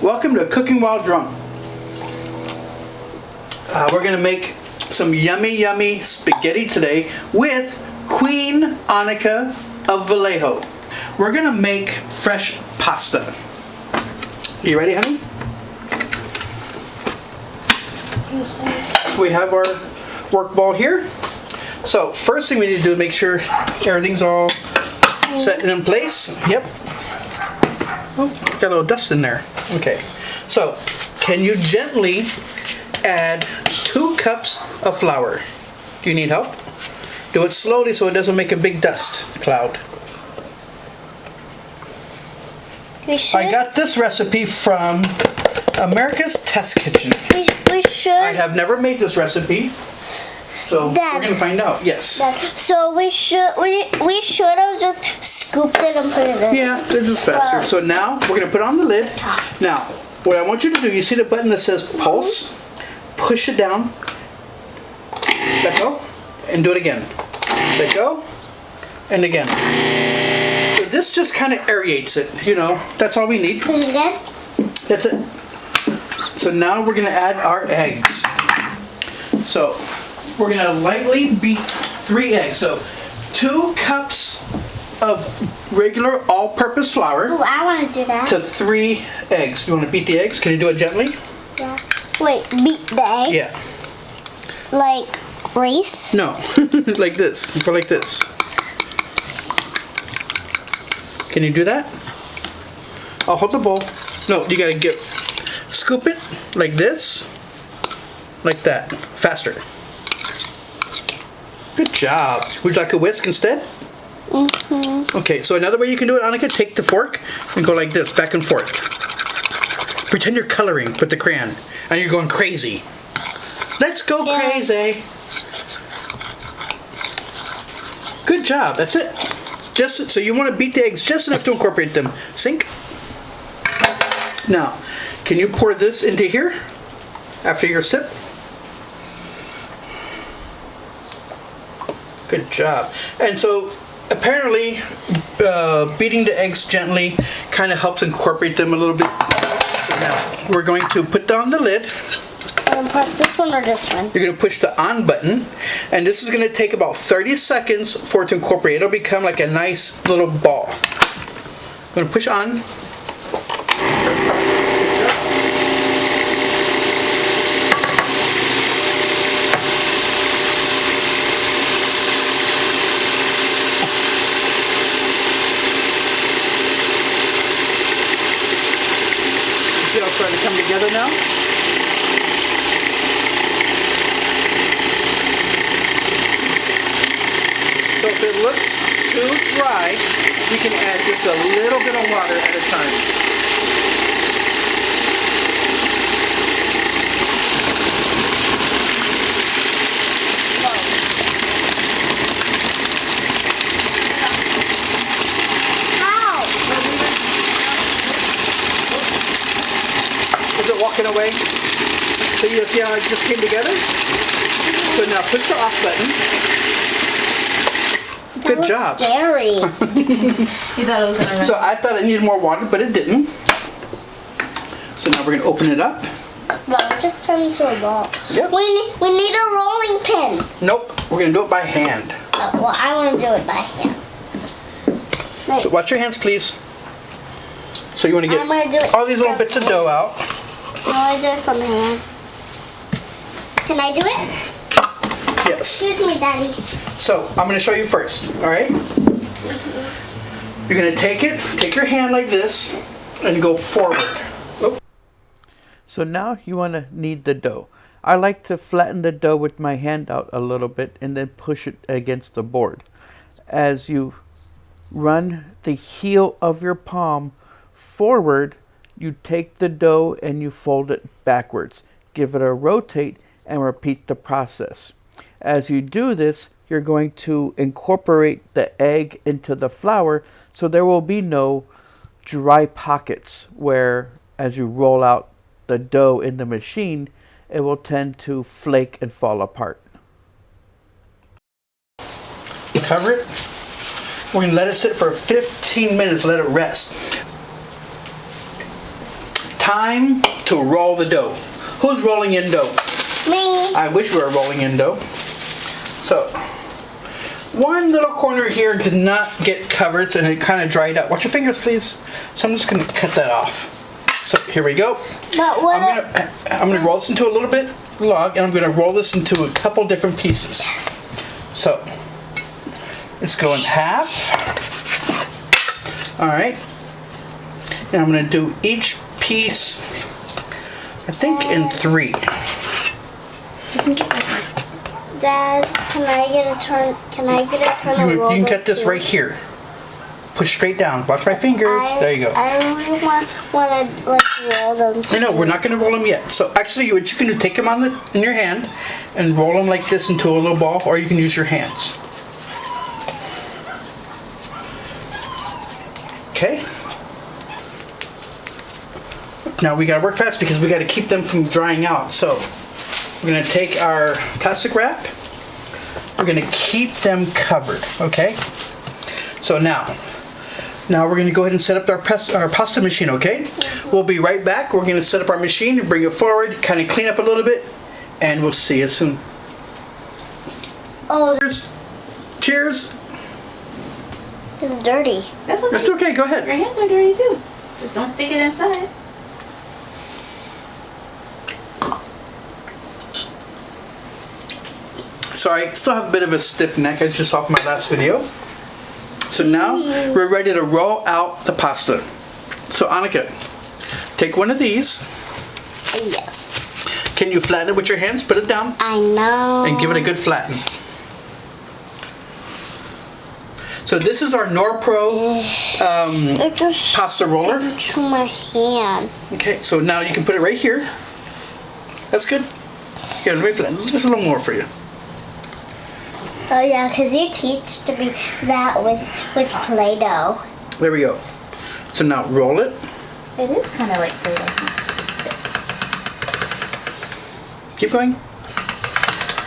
Welcome to Cooking While Drunk. We're going to make some yummy spaghetti today with Queen Annika of Vallejo. We're going to make fresh pasta. You ready, honey? We have our work ball here. So first thing we need to do is make sure everything's all set and in place. Yep. Oh, got a little dust in there. Okay. So can you gently add 2 cups of flour? Do you need help? Do it slowly so it doesn't make a big dust cloud. I got this recipe from America's Test Kitchen. We should. I have never made this recipe, so Dad, we're gonna find out. Yes. Dad, so we should have just scooped it and put it in. Yeah, this is faster. So now we're gonna put on the lid. Now, what I want you to do, you see the button that says pulse? Push it down. Let go, and do it again. Let go, and again. So this just kind of aerates it. You know, that's all we need. Push it again. That's it. So now we're gonna add our eggs. So we're gonna lightly beat 3 eggs. So 2 cups of regular all-purpose flour. Oh, I want to do that. To 3 eggs. You want to beat the eggs? Can you do it gently? Yeah. Wait, beat the eggs? Yeah. Like race? No, like this. Go like this. Can you do that? I'll hold the bowl. No, you gotta scoop it like this, like that. Faster. Good job. Would you like a whisk instead? Mm-hmm. Okay, so another way you can do it, Annika, take the fork and go like this, back and forth. Pretend you're coloring with the crayon, and you're going crazy. Let's go crazy. Good job, that's it. Just so you want to beat the eggs just enough to incorporate them. Sink. Now, can you pour this into here after your sip? Good job. And so apparently beating the eggs gently kind of helps incorporate them a little bit. So now we're going to put down the lid. And press this one or this one? You're going to push the on button, and this is going to take about 30 seconds for it to incorporate. It'll become like a nice little ball. I'm going to push on. See how it's starting to come together now? So if it looks too dry, we can add just a little bit of water at a time. How? Is it walking away? So you see how it just came together? So now push the off button. Good job. Scary. You thought it was gonna So I thought it needed more water, but it didn't. So now we're going to open it up. Well, it just turned into a ball. Yep. We need a rolling pin. Nope, we're going to do it by hand. Oh, well, I want to do it by hand. So watch your hands, please. So you want to I'm gonna do get it all these little bits of dough out. I want to do it from hand. Can I do it? Yes. Excuse me, Daddy. So I'm going to show you first, all right? You're going to take your hand like this, and go forward. Oh. So now you want to knead the dough. I like to flatten the dough with my hand out a little bit and then push it against the board. As you run the heel of your palm forward, you take the dough and you fold it backwards. Give it a rotate and repeat the process. As you do this, you're going to incorporate the egg into the flour, so there will be no dry pockets where as you roll out the dough in the machine, it will tend to flake and fall apart. Cover it. We're going to let it sit for 15 minutes, let it rest. time to roll the dough. Who's rolling in dough? Me. I wish we were rolling in dough. So, one little corner here did not get covered and it kind of dried out. Watch your fingers, please. So I'm just going to cut that off. So here we go. But what? I'm gonna roll this into a little bit log, and I'm gonna roll this into a couple different pieces. Yes. So let's go in half. All right. And I'm gonna do each piece, I think, in 3. Dad, can I get a turn? Can I get a turn? You can cut this right here. Push straight down. Watch my fingers. There you go. I really want to like roll them. I know, we're not going to roll them yet. So actually, what you can do, take them in your hand and roll them like this into a little ball, or you can use your hands. Okay. Now we got to work fast because we got to keep them from drying out. So we're going to take our plastic wrap. We're going to keep them covered. Okay. So now we're going to go ahead and set up our pasta machine, okay? We'll be right back. We're going to set up our machine and bring it forward, kind of clean up a little bit, and we'll see you soon. Oh, Cheers. Cheers. it's dirty. That's okay. That's okay, go ahead. Your hands are dirty too. Just don't stick it inside. Sorry, I still have a bit of a stiff neck. I just off my last video. So now we're ready to roll out the pasta. So Annika, take one of these. Yes. Can you flatten it with your hands? Put it down. I know. And give it a good flatten. So this is our Norpro It just pasta roller. to my hand. Okay, so now you can put it right here. That's good. Here, let me flatten just a little more for you. Oh yeah, because you teach to me that with Play-Doh. There we go. So now roll it. It is kind of like Play-Doh. Keep going.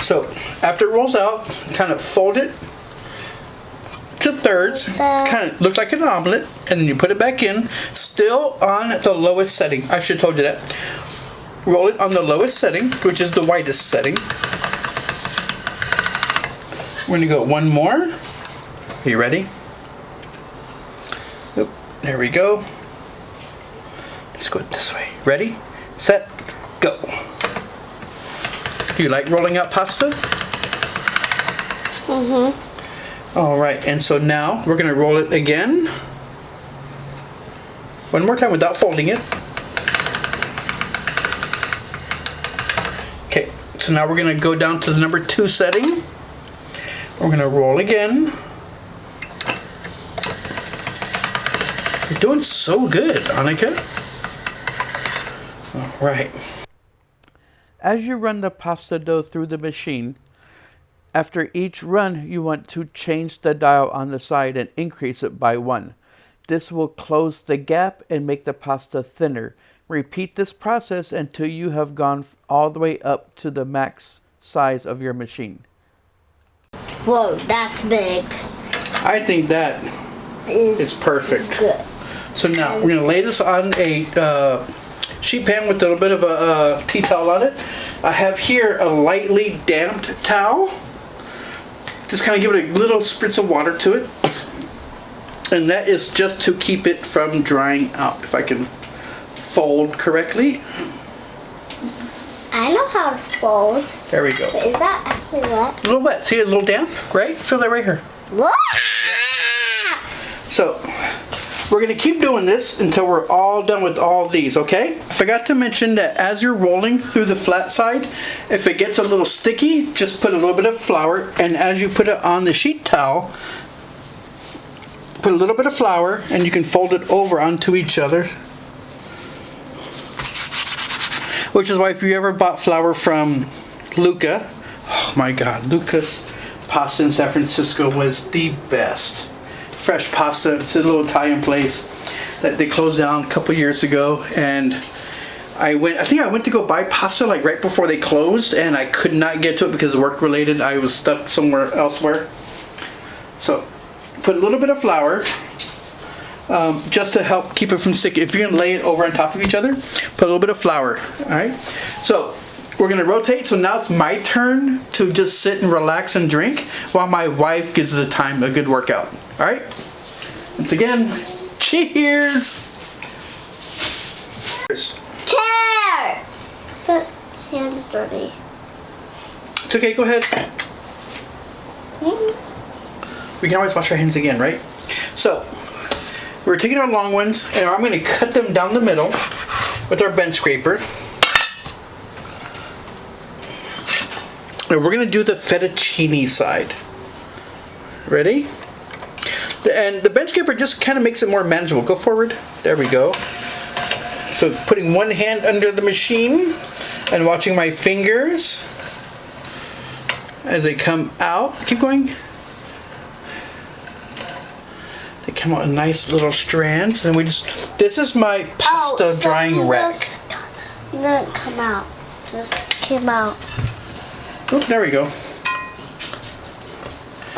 So after it rolls out, kind of fold it to thirds. Kind of looks like an omelet, and then you put it back in, still on the lowest setting. I should have told you that. Roll it on the lowest setting, which is the whitest setting. We're gonna go one more. Are you ready? Oop, there we go. Let's go this way. Ready, set, go. Do you like rolling out pasta? Mm-hmm. All right, and so now we're gonna roll it again. One more time without folding it. Okay, so now we're gonna go down to the number 2 setting. We're going to roll again. You're doing so good, Annika. All right. As you run the pasta dough through the machine, after each run, you want to change the dial on the side and increase it by 1. This will close the gap and make the pasta thinner. Repeat this process until you have gone all the way up to the max size of your machine. Whoa, that's big. I think that is perfect. Good. So now we're going to lay this on a sheet pan with a little bit of a tea towel on it. I have here a lightly damped towel. Just kind of give it a little spritz of water to it. And that is just to keep it from drying out. If I can fold correctly. I know how to fold. There we go. But is that actually wet? A little wet. See, a little damp, right? Feel that right here. So we're going to keep doing this until we're all done with all these, okay? I forgot to mention that as you're rolling through the flat side, if it gets a little sticky, just put a little bit of flour, and as you put it on the sheet towel, put a little bit of flour, and you can fold it over onto each other. Which is why if you ever bought flour from Luca, oh my God, Luca's pasta in San Francisco was the best. Fresh pasta. It's a little Italian place that they closed down a couple years ago, and I think I went to go buy pasta like right before they closed, and I could not get to it because of work related. I was stuck somewhere elsewhere. So put a little bit of flour just to help keep it from sticking. If you're gonna lay it over on top of each other, put a little bit of flour. All right. So we're gonna rotate. So now it's my turn to just sit and relax and drink while my wife gives the time a good workout. All right. Once again, cheers. Cheers! But hands dirty. It's okay. Go ahead. We can always wash our hands again, right? So we're taking our long ones, and I'm going to cut them down the middle with our bench scraper. And we're going to do the fettuccine side. Ready? And the bench scraper just kind of makes it more manageable. Go forward. There we go. So putting one hand under the machine and watching my fingers as they come out. Keep going. They come out in nice little strands, and we just. This is my pasta drying rack. Didn't come out. Just came out. Oh, there we go.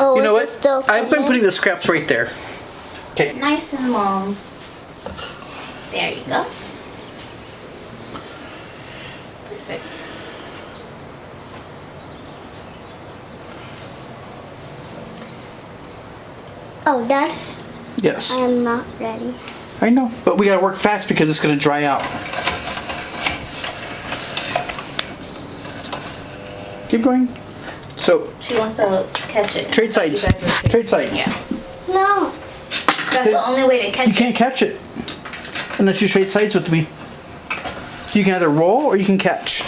Oh, you know is what? there still I've been putting the scraps right there. Okay. Nice and long. There you go. Perfect. Oh, Dad? Yes. I am not ready. I know, but we gotta work fast because it's gonna dry out. Keep going. So. She wants to catch it. Trade sides. Trade sides. Yeah. No. That's the only way to catch You it. can't catch it unless you trade sides with me. So you can either roll or you can catch.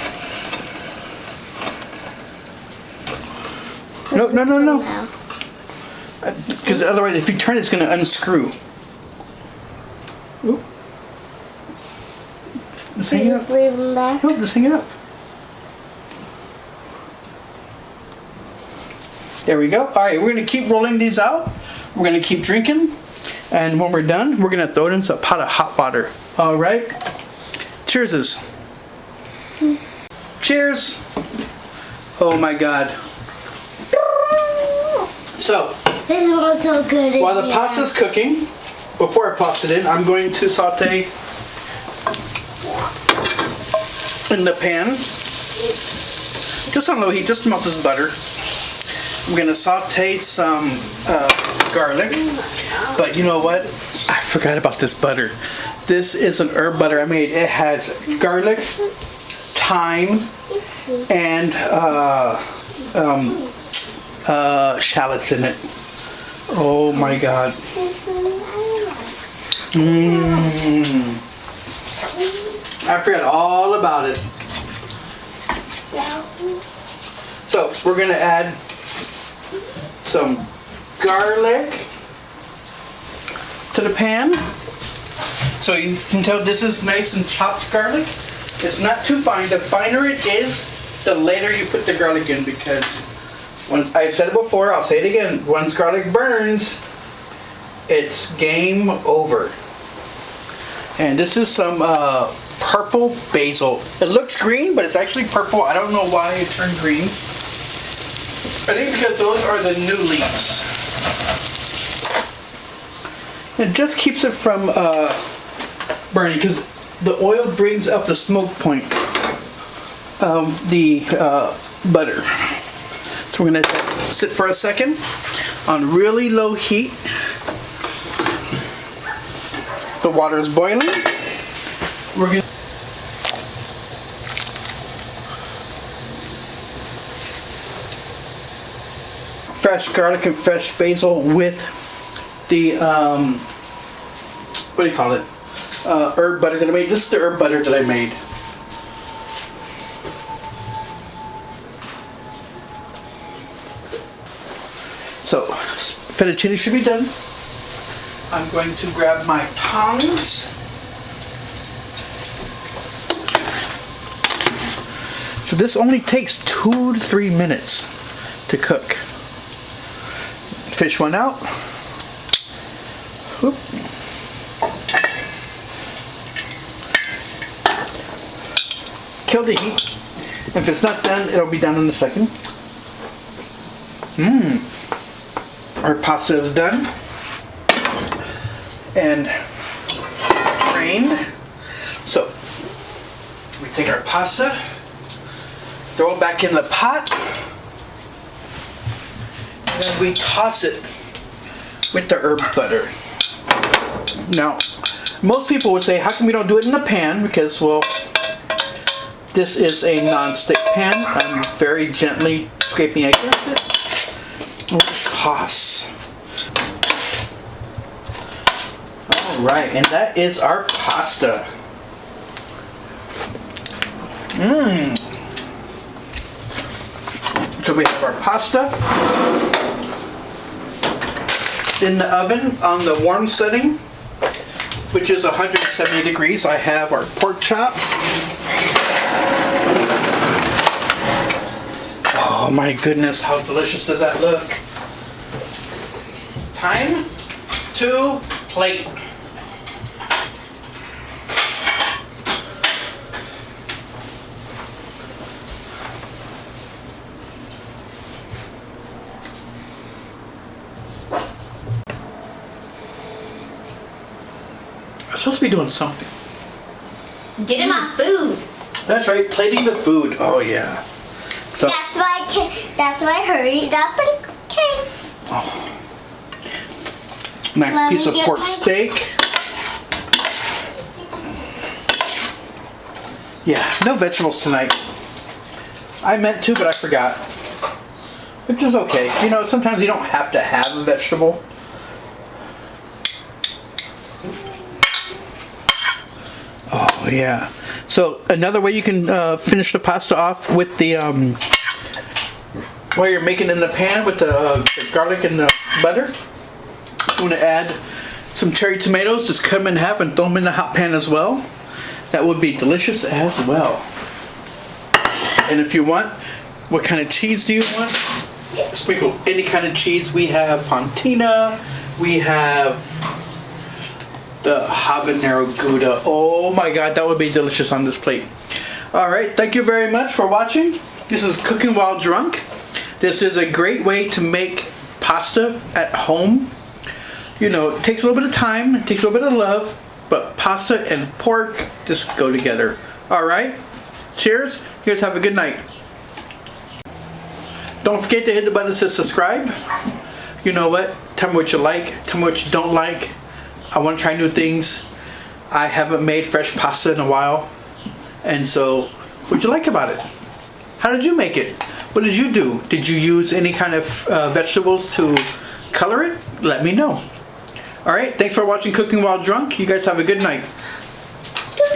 No. Because otherwise, if you turn, it's going to unscrew. Oop. Just hang it Just up. leave them there. No, just hang it up. There we go. All right, we're going to keep rolling these out. We're going to keep drinking. And when we're done, we're going to throw it in a pot of hot water. All right. Cheerses. Cheers. Oh my God. So, This smells so good. while the pasta's cooking, before I toss it in, I'm going to saute in the pan. Just on low heat, just melt this butter. I'm going to saute some garlic. But you know what? I forgot about this butter. This is an herb butter I made. It has garlic, thyme, and shallots in it. Oh my God. I forgot all about it. So we're gonna add some garlic to the pan. So you can tell this is nice and chopped garlic. It's not too fine. The finer it is, the later you put the garlic in, because I've said it before, I'll say it again, once garlic burns, it's game over. And this is some purple basil. It looks green, but it's actually purple. I don't know why it turned green. I think because those are the new leaves. It just keeps it from burning, because the oil brings up the smoke point of the butter. So we're going to sit for a second on really low heat. The water is boiling. We're going to fresh garlic and fresh basil with the what do you call it? Herb butter that I made. This is the herb butter that I made. So, fettuccine should be done. I'm going to grab my tongs. So this only takes 2 to 3 minutes to cook. Fish one out. Whoop. Kill the heat. If it's not done, it'll be done in a second. Our pasta is done. and drained. So we take our pasta, throw it back in the pot, and then we toss it with the herb butter. Now, most people would say, how come we don't do it in the pan? Because, well, this is a non-stick pan. I'm very gently scraping against it. We'll just toss. Alright, and that is our pasta. So we have our pasta in the oven on the warm setting, which is 170 degrees. I have our pork chops. Oh my goodness, how delicious does that look? Time to plate. I'm supposed to be doing something. Get my food. That's right, plating the food. Oh yeah. So That's why I hurried up and came. oh. Nice Let piece me of get pork my- steak. Yeah, no vegetables tonight. I meant to, but I forgot. Which is okay. You know, sometimes you don't have to have a vegetable. Oh yeah. So another way you can finish the pasta off with the while you're making it in the pan with the garlic and the butter. You want to add some cherry tomatoes. Just cut them in half and throw them in the hot pan as well. That would be delicious as well. And if you want, what kind of cheese do you want? Sprinkle any kind of cheese. We have fontina. We have the habanero Gouda. Oh my god, that would be delicious on this plate. Alright, thank you very much for watching. This is Cooking While Drunk. This is a great way to make pasta at home. You know, it takes a little bit of time, it takes a little bit of love, but pasta and pork just go together. Alright, cheers. Here's, have a good night. Don't forget to hit the button that says subscribe. You know what? Tell me what you like, tell me what you don't like. I want to try new things. I haven't made fresh pasta in a while. And so, what'd you like about it? How did you make it? What did you do? Did you use any kind of vegetables to color it? Let me know. Alright, thanks for watching Cooking While Drunk. You guys have a good night.